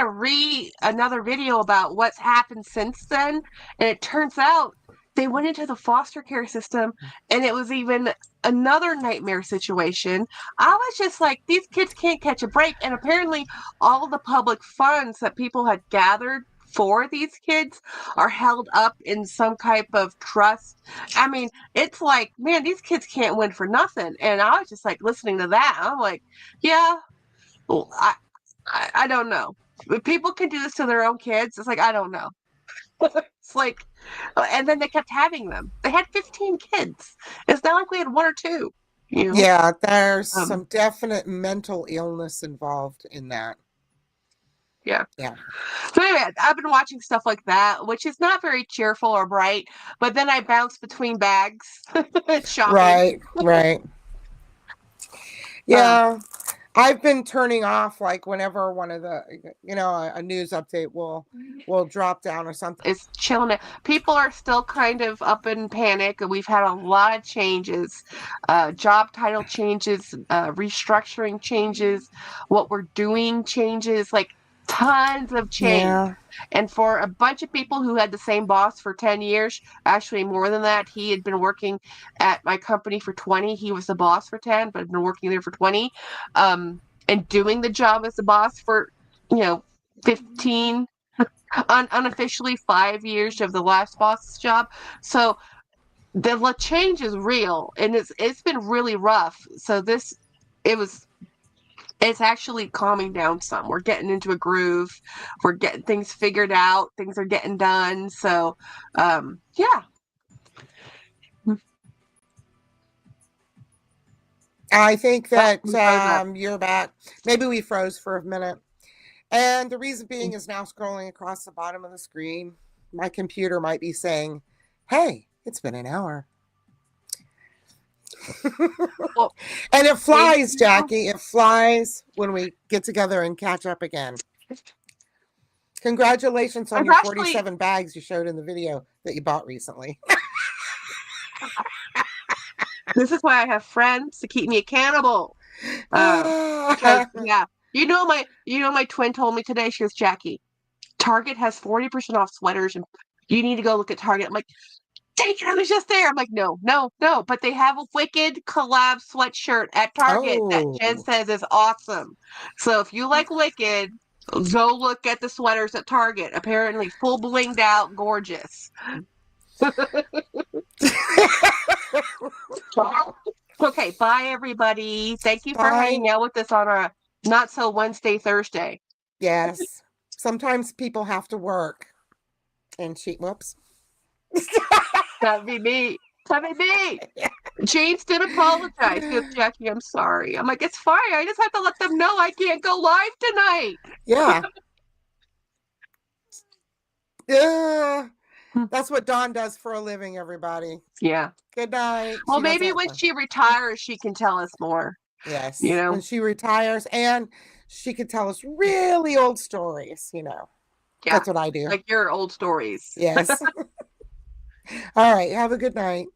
another video about what's happened since then, and it turns out they went into the foster care system, and it was even another nightmare situation. I was just like, these kids can't catch a break. And apparently, all the public funds that people had gathered for these kids are held up in some type of trust. I mean, it's like, man, these kids can't win for nothing. And I was just like listening to that. I'm like, yeah, well, I don't know. If people can do this to their own kids, it's like, I don't know. It's like, and then they kept having them. They had 15 kids. It's not like we had one or two, you know? Yeah, there's Um, some definite mental illness involved in that. yeah. Yeah. So anyway, I've been watching stuff like that, which is not very cheerful or bright, but then I bounce between bags shopping. Right. Yeah. I've been turning off, like, whenever one of the, a news update will drop down or something. It's chilling out. People are still kind of up in panic, and we've had a lot of changes, job title changes, restructuring changes, what we're doing changes, like tons of change. Yeah. And for a bunch of people who had the same boss for 10 years, actually more than that, he had been working at my company for 20. He was the boss for 10, but had been working there for 20, and doing the job as the boss for, 15, unofficially 5 years of the last boss's job. So the change is real, and it's been really rough. So it's actually calming down some. We're getting into a groove. We're getting things figured out. Things are getting done. So, yeah. I think that we froze up. you're back. Maybe we froze for a minute. And the reason being is now scrolling across the bottom of the screen, my computer might be saying, hey, it's been an hour. Well, And it flies, Jackie. It flies when we get together and catch up again. Congratulations on I've your actually- 47 bags you showed in the video that you bought recently. This is why I have friends to keep me accountable. Because, yeah, you know my twin told me today. She goes, Jackie, Target has 40% off sweaters, and you need to go look at Target. I'm like, dang it, I was just there. I'm like, no. But they have a Wicked collab sweatshirt at Target that Jen says is awesome. So if you like Wicked, go look at the sweaters at Target. Apparently full blinged out, gorgeous. Okay, bye everybody. Thank you for hanging out with us on a not so Wednesday, Thursday. Yes. Sometimes people have to work. And whoops. That'd be me. James did apologize. He goes, Jackie, I'm sorry. I'm like, it's fine. I just have to let them know I can't go live tonight. Yeah. That's what Dawn does for a living, everybody. Yeah. Good night. Well, maybe when she retires, she can tell us more. Yes. When she retires, and she can tell us really old stories, Yeah. That's what I do. Like your old stories. Yes. All right. Have a good night.